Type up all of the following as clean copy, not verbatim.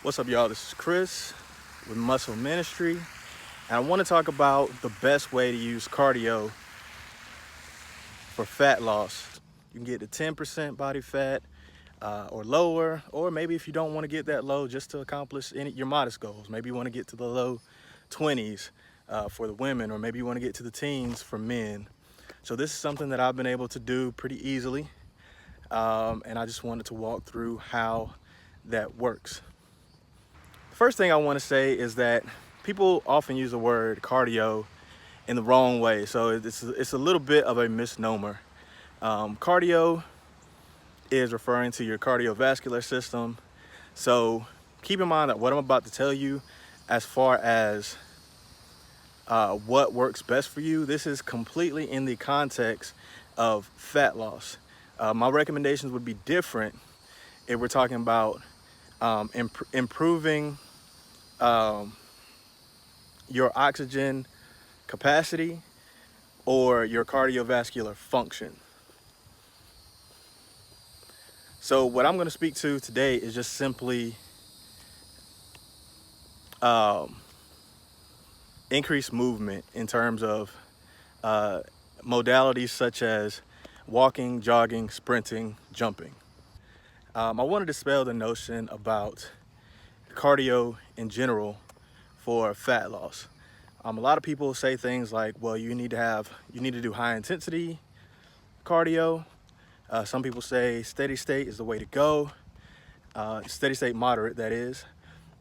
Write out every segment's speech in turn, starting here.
What's up, y'all? This is Chris with Muscle Ministry, and I want to talk about the best way to use cardio for fat loss. You can get to 10% body fat or lower, or maybe if you don't want to get that low, just to accomplish your modest goals. Maybe you want to get to the low 20s for the women, or maybe you want to get to the teens for men. So this is something that I've been able to do pretty easily, and I just wanted to walk through how that works. The first thing I want to say is that people often use the word cardio in the wrong way. So it's a little bit of a misnomer. Cardio is referring to your cardiovascular system. So keep in mind that what I'm about to tell you, as far as what works best for you, this is completely in the context of fat loss. My recommendations would be different if we're talking about improving your oxygen capacity or your cardiovascular function. So what I'm going to speak to today is just simply increased movement in terms of modalities such as walking, jogging, sprinting, jumping. I want to dispel the notion about cardio in general for fat loss. A lot of people say things like, well, you need to do high intensity cardio. Some people say steady state is the way to go. Steady state moderate, that is.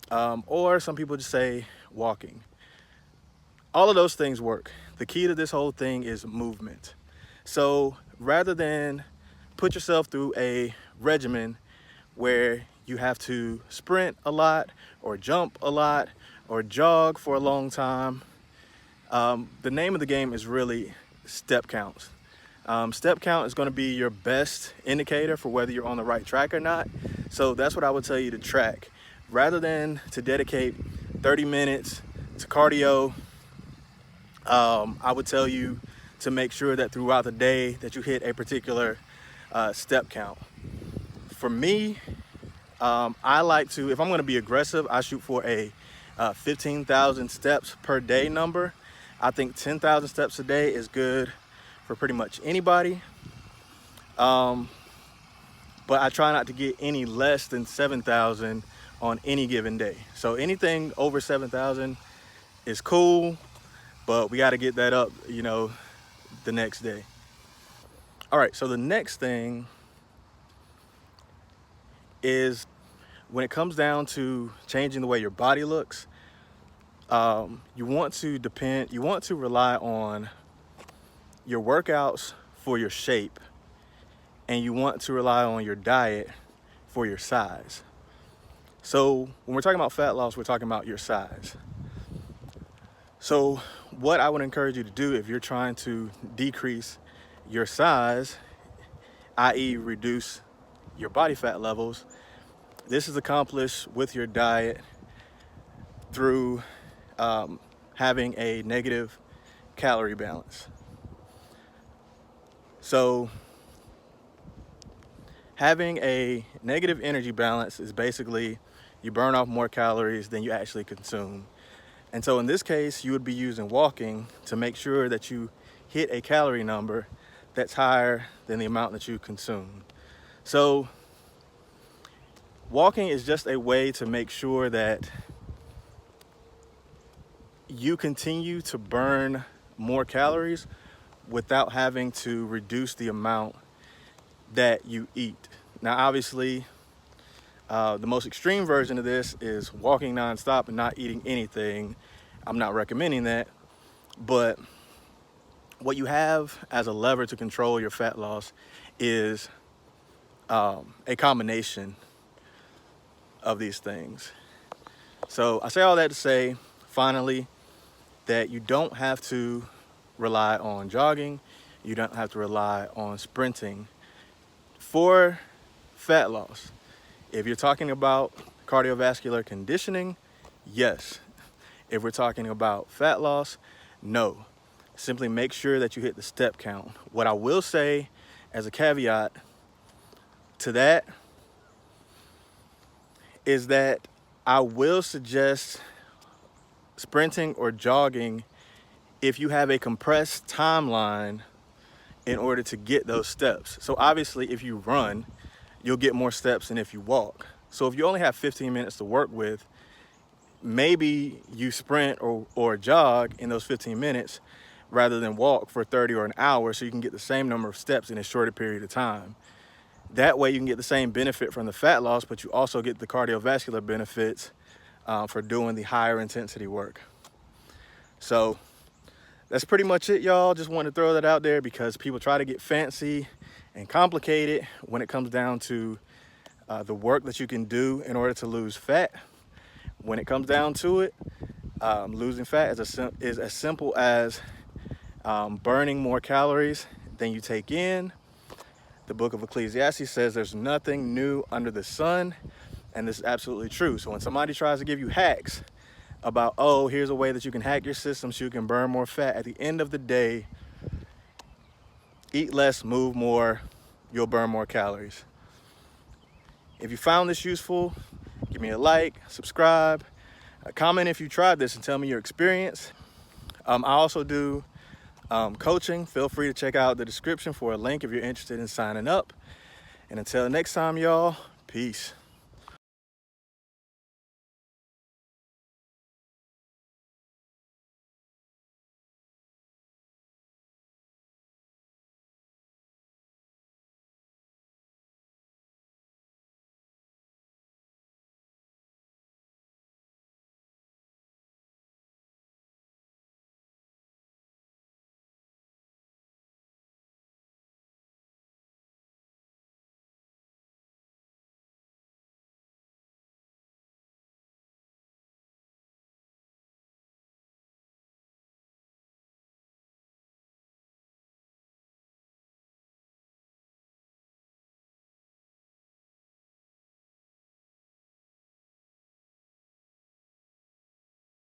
Or some people just say walking. All of those things work. The key to this whole thing is movement. So rather than put yourself through a regimen where you have to sprint a lot or jump a lot or jog for a long time, the name of the game is really step counts. Step count is going to be your best indicator for whether you're on the right track or not. So that's what I would tell you to track. Rather than to dedicate 30 minutes to cardio, I would tell you to make sure that throughout the day that you hit a particular step count. For me, I like to, if I'm going to be aggressive, I shoot for a 15,000 steps per day number. I think 10,000 steps a day is good for pretty much anybody. But I try not to get any less than 7,000 on any given day. So anything over 7,000 is cool, but we got to get that up, the next day. All right, so the next thing is when it comes down to changing the way your body looks, you want to rely on your workouts for your shape, and you want to rely on your diet for your size. So when we're talking about fat loss, we're talking about your size. So what I would encourage you to do if you're trying to decrease your size, i.e. reduce your body fat levels, this is accomplished with your diet through having a negative calorie balance. So having a negative energy balance is basically you burn off more calories than you actually consume. And so in this case, you would be using walking to make sure that you hit a calorie number that's higher than the amount that you consume. So walking is just a way to make sure that you continue to burn more calories without having to reduce the amount that you eat. Now, obviously, the most extreme version of this is walking nonstop and not eating anything. I'm not recommending that, but what you have as a lever to control your fat loss is a combination of these things. So I say all that to say, finally, that you don't have to rely on jogging. You don't have to rely on sprinting for fat loss. If you're talking about cardiovascular conditioning, yes. If we're talking about fat loss, no. Simply make sure that you hit the step count. What I will say as a caveat to that is that I will suggest sprinting or jogging if you have a compressed timeline in order to get those steps. So obviously if you run, you'll get more steps than if you walk. So if you only have 15 minutes to work with, maybe you sprint or jog in those 15 minutes rather than walk for 30 or an hour, so you can get the same number of steps in a shorter period of time. That way you can get the same benefit from the fat loss, but you also get the cardiovascular benefits for doing the higher intensity work. So that's pretty much it, y'all. Just wanted to throw that out there because people try to get fancy and complicated when it comes down to the work that you can do in order to lose fat. When it comes down to it, losing fat is as simple as burning more calories than you take in. The book of Ecclesiastes says there's nothing new under the sun, and this is absolutely true. So when somebody tries to give you hacks about, oh, here's a way that you can hack your system so you can burn more fat, at the end of the day, eat less, move more, you'll burn more calories. If you found this useful, give me a like, subscribe, comment if you tried this and tell me your experience. I also do coaching. Feel free to check out the description for a link if you're interested in signing up. And until next time, y'all, peace.